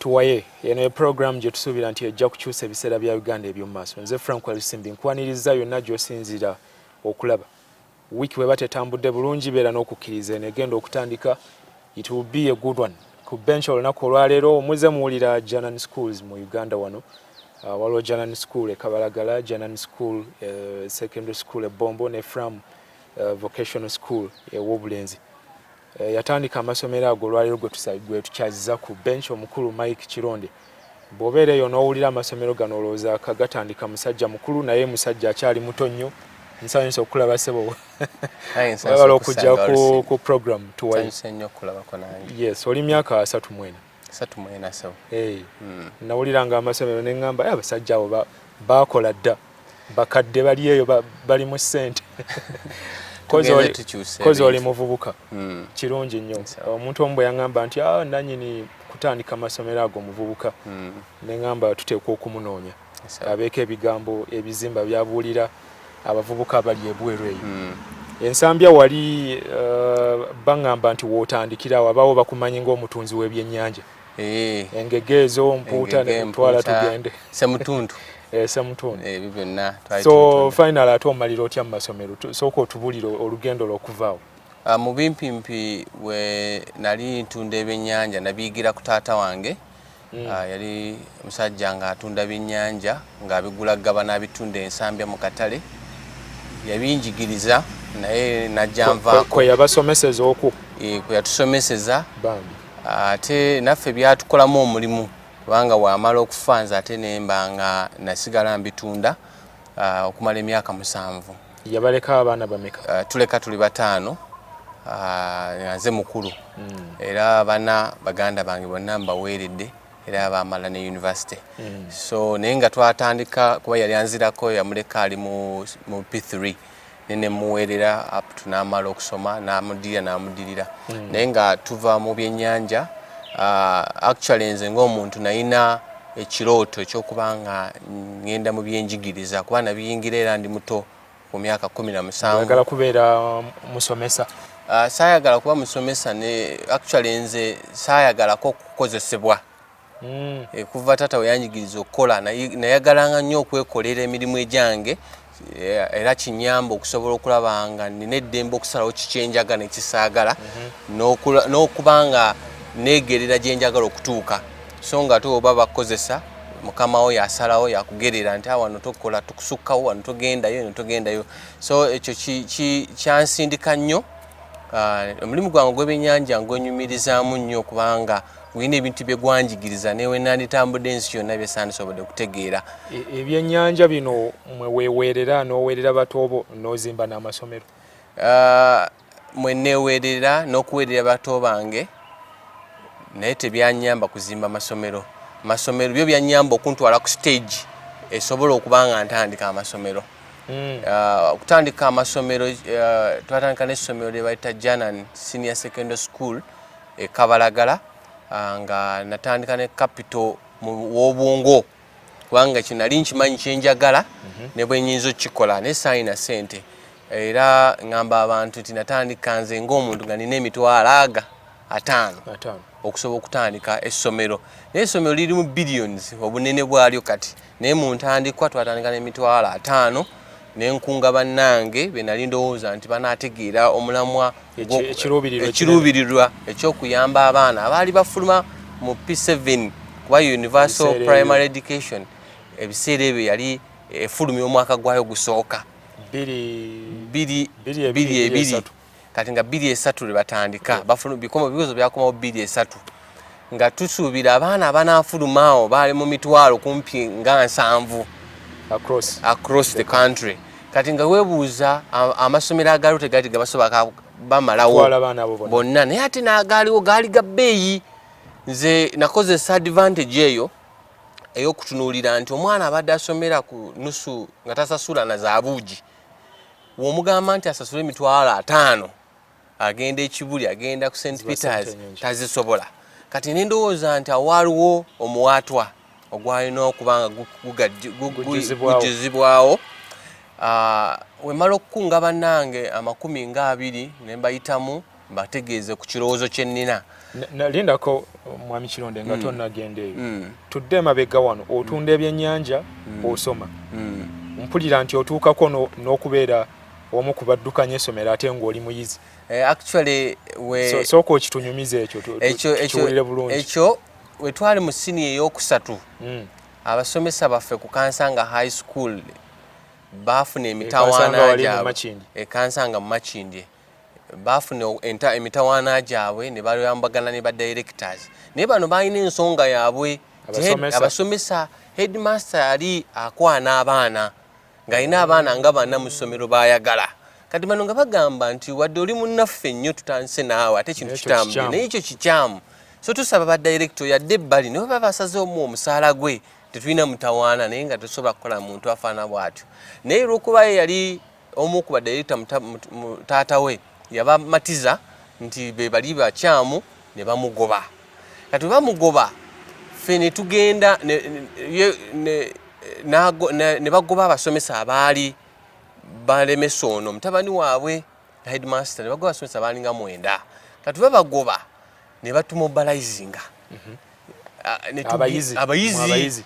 tuwaye eno program gye tusuubira nti ejja kukyusa ebiseera bya Uganda eby'omu maaso. Nze Frank Walisimbi nkwaniriza yonna gy'osinzira okulaba wiiki bwe batetambudde bulungi beera n'okukkiriza eno egenda okutandika. It will be a good one. Ku bench olunaku olwaleero muze muwulira Janan Schools mu Uganda wano. Waliwo Janan School e Kabalagala, Janan School Secondary School e Bombo ne Fram Vocational School e Wobulenzi. Yatandika amasomero ago olwaleero gwe tukyaziza ku bench omukulu Mike Kironde. Bw'obeereyo n'owulira amasomero gano olowooza gatandika musajja mukulu naye musajja akyali muto nnyo. Nsanyusa okulaba sebo. Wabala okujja ku program tuwaye. Yes, oli myaka 34. 34 sawa. Nawuliranga amasomero ne ngamba abasajja abo bakola dda. Bakadde bali eyo bali mu ssente. Kozi oli muvubuka. Kirungi nnyo. Omuntu omu bwe yangamba nti nanyini kutandika amasomero ago muvubuka. Ne ngamba tuteekwa okumunoonya. Abeeko ebigambo ebizimba byabuulira abavubuka abali ebweru eyo. Ensambya wali bangamba nti wootandikira wabawo bakumanyi ng'omutunzi w'ebyennyanja. Engegezo mpuuta ne mutwala tugende. Semutundu. Semutundu. Byonna twali. So final ate omalira otya mu masomero. Sooka otubulira olugendo lw'okuvaawo. Mu bimpimpi we nali ntunda ebyennyanja nabiyigira ku taata wange. Yali musajja nga atunda byennyanja ng'abigula gabana abitunda ensambya mu katale. Yabinjigiriza naye najja nvaako. Kwe yabasomeseza okwo. Kwe yatusomeseza. Bambi. Ate naffe byatukolamo omulimu kubanga wamala okufanza ate nemba nga nasigala mbitunda okumala emyaka 7. Yabaleka abaana bameka? Tuleka tuli 5. Nze mukulu. Era bana baganda bange bonna mbaweeredde era bamala ne university. So naye nga twatandika kuba yali anzirako yamuleka ali mu P3 nene muweerera up to n'amala okusoma n'amudirira. Naye nga tuva mu byennyanja actually nze ng'omuntu nalina ekirooto eky'okubanga ngenda mu byenjigiriza kuba nabiyingira era ndi muto ku myaka 17. Oyagala kubeera musomesa? Saayagala kuba musomesa ne actually nze saayagalako okukozesebwa. Kuva tata we yanjigiriza okukola nayagalanga nnyo okwekolera emirimu egyange era kinyamba okusobola okulabanga nina eddembe okusalawo kikyenjaga nekisaagala n'okubanga neegerera gye njagala okutuuka. So nga oba bakozesa mukama wo yasalawo yakugerera nti wano tokola tukusukkawo wano togendayo. So ekyo kyansindika nnyo. Omulimu gwange gw'ebyennyanja ngwenyumirizaamu nnyo kubanga gwina ebintu bye gwanjigiriza newe nanditambudde ensi yonna byesandisobodde okutegeera. Ebyennyanja bino mwe weeweerera n'oweerera bato n'ozimba n'amasomero? Mwe neeweerera n'okuweerera bato bange naye tebyanyamba kuzimba masomero. Masomero byo byanyamba okuntwala ku stage esobola okubanga ntandika amasomero. Okutandika amasomero twatandika n'essomero lye bayita Janan Senior Secondary School e Kabalagala nga natandika ne capital mu Wobwongo kubanga kino nali nkimanyi kyenjagala ne bwe nnyinza okukikola ne saayina ssente era ngamba abantu nti natandika nze ng'omuntu nga nina emitwalo 5 okusobola okutandika essomero. Naye essomero lirimu billions obunene bwalyo kati naye mu ntandikwa twatandika n'emitwalo 5 nenkunga bannange be nali ndowooza nti banaategeera omulamwa ekiruubirirwa ekyokuyamba abaana abaali bafuluma mu P7 kuba Universal Primary Education ebiseera ebyo yali efulumya omwaka gwayo gusooka 2 kati nga 2 lwe batandika bigezo byakomawo 2 nga tusuubira abaana abanaafulumaawo baali mu mitwalo kumpi nga 7 across the country. Kati nga weebuuza amasomero agaaliwo tegaali gabasobola bamalawo bonna naye ate n'agaaliwo gaali ga bbeeyi. Nze nakozesa advantage eyo ey'okutunuulira nti omwana abadde asomera ku nusu nga tasasula na zaabuugi w'omugamba nti asasula emitwalo 5 agenda ekibuli agenda ku St. Peters tazisobola. Kati nendowooza nti awaaliwo omuwaatwa ogwalina okubanga gujjuzibwawo. Wemala okukunga bannange 20 ne mbayitamu mbategeeze ku kirowoozo kye nnina. Lindako mwami Kironde nga tonnagenda eyo tudde emabega wano otunda ebyennyanja osoma mpulira nti otuukako n'okubeera omu ku baddukanya essomero ate ng'oli muyizi. Actually sooka okitunyumiza ekyo kiwulire bulungi. Ekyo we twali mu siniya ey'okusatu abasomesa baffe ku Kansanga High School baafuna emitawaana gyabwe Kansanga mu Makindye baafuna emitawaana gyabwe ne bayambagana ne ba directors naye bano balina ensonga yaabwe abasomesa headmaster yali akwana abaana ng'alina abaana nga bana mu ssomero bayagala kati bano nga bagamba nti wadde oli munnaffe nnyo tutandise naawe ate kintu kitambule naye ekyo kikyamu so tusaba ba director yadde ebbali ne baba basazeemu omusaala gwe tetulina mutawaana naye nga tosobola kukola muntu afaana bw'atyo naye olw'okuba ye yali omu ku ba director taata we yabamatiza nti be bali bakyamu ne bamugoba kati bamugoba ffe ne tugenda ne bagoba abasomesa abaali balemesa ono mutabani waabwe headmaster ne bagoba abasomesa abaalinga 9 kati babagoba ne batumobilizinga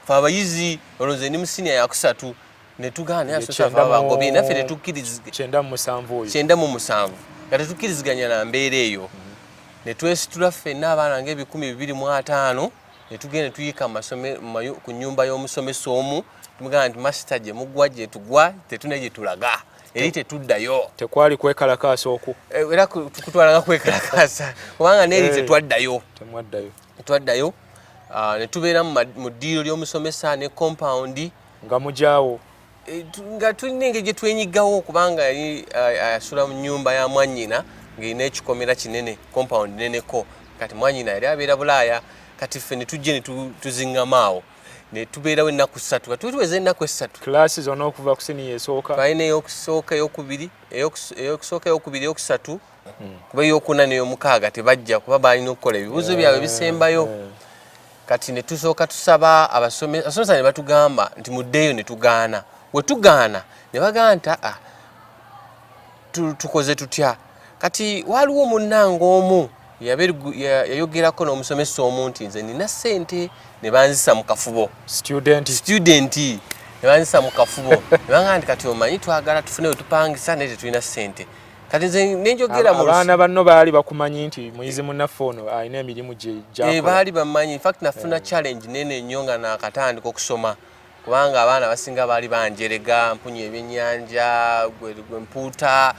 abayizi olonze ni musinia ya kusatu ne tugaana yasosa babagobe naffe ne tukkiriza 97 kati tukkiriziganya na mbeera eyo ne twesitula ffenna abaana nga225 ne tugenda tuyika ku nnyumba y'omusomesa omu tumugamba nti masita gye mugwa gye tugwa tetune gye tulaga eri tetuddayo tekwali kwekalakaasa oku era kutwalanga kwekalakaasa kubanga neeri tetwaddayo ne tubeera mu ddiiro ly'omusomesa ne compound nga mujaawo nga tulina engeri gye twenyigawo kubanga yali asula mu nnyumba ya mwannyina ng'erina ekikomera kinene compound neneko kati mwannyina yali abeera Bulaaya kati ffe ne tujje ne tuziŋŋamaawo ne tubeerawo ennaku 3 kati tuweza ennaku 3 klasi zonna okuva ku siniya esooka twalina ey'okusooka ey'okubiri eyokusatu kuba ey'okuna n'ey'omukaaga tebajja kuba baalina okukola ebibuuzo byabwe bisembayo kati ne tusooka tusaba abasomesa ne batugamba nti muddeeyo ne tugaana we tugaana ne bagamba nti tukoze tutya kati waliwo munnange omu yayogerako n'omusomesa omu nti nze nina ssente ne banzisa mu kafubo student ne banzisa mu kafubo ne bagamba nti kati omanyi twagala tufune we tupangisa naye tetulina ssente kati nze nenjogera mu abaana banno baali bakumanyi nti muyizi munnaffe ono alina emirimu gye baali bamanyi infact nafuna challenge nene nnyo nga nakatandika okusoma kubanga abaana basinga baali banjerega mpunye ebyennyanja gwe mpuuta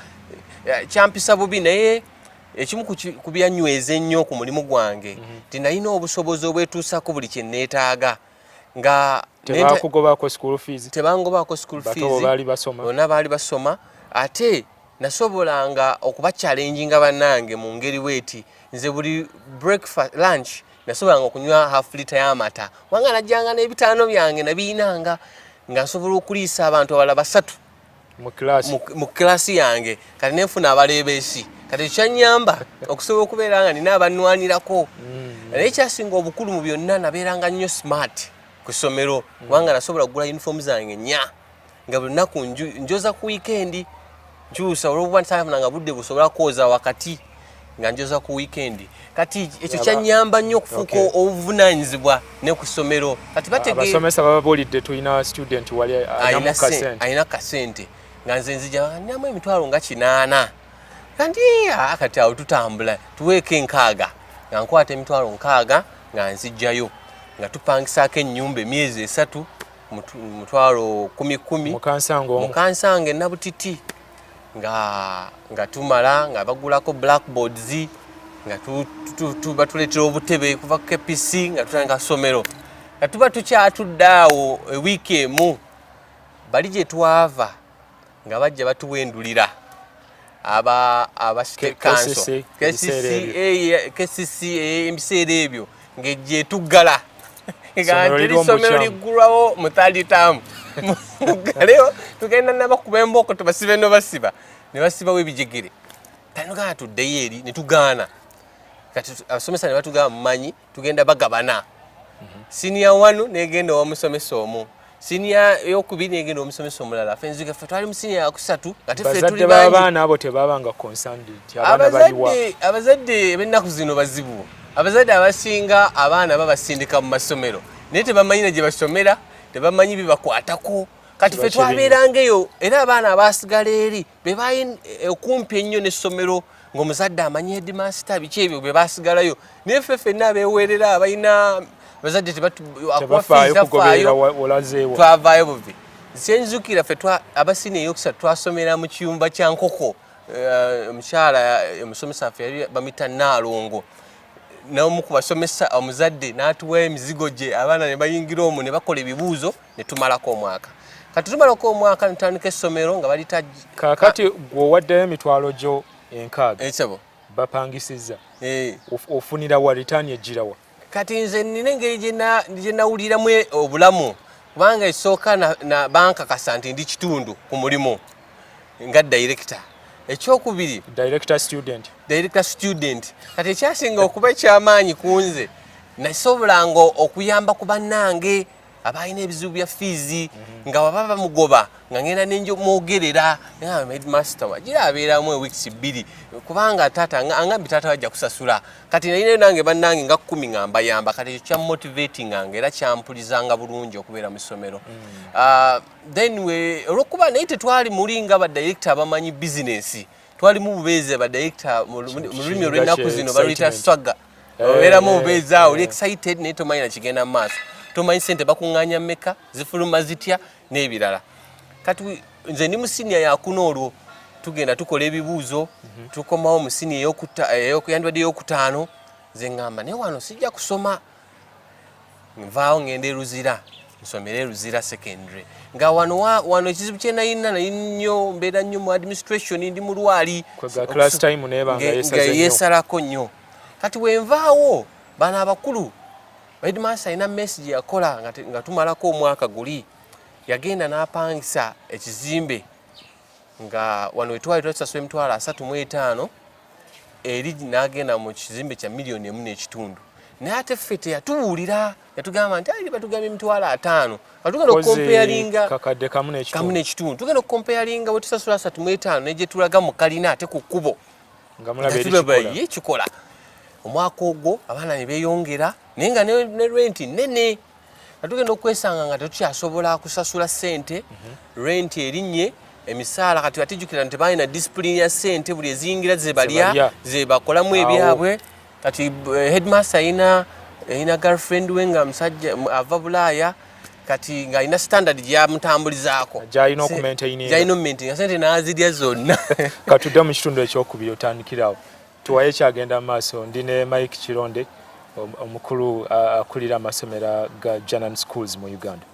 kyampisa bubi naye ekimu ku byanyweza ennyo ku mulimu gwange nti nalina obusobozi obwetuusako buli kye neetaaga nga tebakugobako school fees bonna baali basoma ate nasobolanga okuba challenginga bannange mu ngeri weeti nze buli breakfast lunch nasobolanga okunywa half liter y'amata wanga najjanga n'ebitaano byange nabiinanga nga nsobola okuliisa abantu abala 3 mu kilasi yange kati nenfuna abaleebeesi kati kyanyamba okusobola okubeera nga nina abannwanirako naye kyasinga obukulu mu byonna nabeeranga nnyo smart ku ssomero kubanga nasobola kugula uniform zange 4 nga buli lunaku njoza ku weekend nkyusa olw'okuba ntisafunanga budde busobola kwoza wakati nga njoza ku weekend kati ekyo kyanyamba nnyo okufuuka obuvunaanyizibwa ne ku ssomero kati abasomesa bababuulidde tulina student wali alina kasente nga nze nzija ninamu emitwalo nga 8 kandi kati awo tutambula tuweeko 6 nga nkwata emitwalo 6 nga nzijjayo nga tupangisaako ennyumba emyezi 3 mutwalo 10 mu Kansanga Nabutiti nga tumala nga bagulako blackboards nga batuleetera obutebe kuva ku KPC nga tutandika ssomero nga tuba tukyatudde awo ewiiki emu bali gye twava nga bajja batuwendulira aba state council KCCA ebiseera ebyo ng'ejje tuggala nga ntiri ssomero liggulwawo mu 3rd term muggaleyo tugenda nabakuba embooko tubasibe no basiba ne basibawo ebijegere tanogana tuddeyo eri ne tugaana kati abasomesa ne batugamba mumanyi tugenda bagabana senior 1 negenda omusomesa omu senior ey'okubiri negenda omusomesa omulala ffe nziga ffe twali mu senior ya 3 ate ffe tuli baana abo tebabanga concerned abaana baliwa abazadde b'ennaku zino bazibu abazadde abasinga abaana babasindika mu masomero naye tebamanyi na gye basomera tebamanyi bibakwatako kati ffe twabeerangeyo era abaana abasigala eri be bayi okumpi ennyo n'essomero ng'omuzadde amanyi headmaster biki ebyo be basigalayo naye ffe ffenna abeewerera abalina abazadde twavaayo buvi senzukira ffe abasini eyokusatu twasomera mu kiyumba kya nkoko omukyala omusomesa ffe yali bamita Naalongo n'omu ku basomesa omuzadde n'atuwa emizigo gye abaana ne bayingira omwo ne bakola ebibuuzo ne tumalako omwaka kati tumalako omwaka netandika essomero nga balita kakati gweowaddeyo emitwalo gyo 6 ekyo bapangisizza ofunira wa ritaani ejjirawa kati nze nina engeri gye nawuliramu obulamu kubanga esooka na bankakasa nti ndi kitundu ku mulimu nga director ekyokubiri director student kati ekyasinga okuba ekyamaanyi ku nze nasobolanga okuyamba ku bannange abalina ebizibu bya fiizi nga baba bamugoba nga ngenda nenjomwogerera headmaster wagira abeeramu weeks 2 kubanga taata angambi taata wajja kusasula kati nalinayo nange bannange nga 10 nga mbayamba kati ekyo kya motivating nga era kyampulizanga bulungi okubeera mu ssomero then olwokuba naye tetwali mulinga badirector abamanyi business twali mu bubeezi badirector mu lulimi olw'ennaku zino baluyita swagga obeeramu obubeezi awo oli excited naye tomanyi na kigenda mu maaso tomanyi sente bakuŋŋaanya mmeka zifuluma zitya n'ebirala kati nze ndi mu siniya yakuna olwo tugenda tukola ebibuuzo tukomawo mu siniya yandibadde ey'okutaano nze ŋŋamba naye wano sijja kusoma nvaawo ŋŋenda Luzira nsomera Luzira secondary nga wano ekizibu kye nayina nnyo mbeera nnyo mu administration ndi mu lwali nga yeesalako nnyo kati wenvaawo bano abakulu headmaster alina message yakola nga tumalako omwaka guli yagenda n'apangisa ekizimbe nga wano wetwali twasasula emitwalo 35 eri n'agenda mu kizimbe kya miliyoni 1.5 naye ate ffe teyatubuulira yatugamba nti ali batugambye emitwalo 5 tugenda okukompayalinga kakadde kamu n'ekitundu tugenda okukompayalinga bwe tusasula 35 negye tulaga mu kalina ate ku kkubo nga mulaba ekikola omwaka ogwo abaana ne beeyongera naye nga ne renti nene atugenda okwesanga nga tetukyasobola kusasula ssente renti erinnye emisaala kati batijjukira nti tebalina disipulini ya ssente buli eziyingira zebalya zebakolamu ebyabwe kati headmaster alina girlfriend we nga musajja ava Bulaaya kati nga alina standard gyamutambulizaako gyalina okumaintaina sente nazirya zonna katudde mu kitundu ekyokubiri otandikirawo tuwaye kyagenda mu maaso ndi ne Mike Kironde omukulu akulira amasomero ga Janan Schools mu Uganda.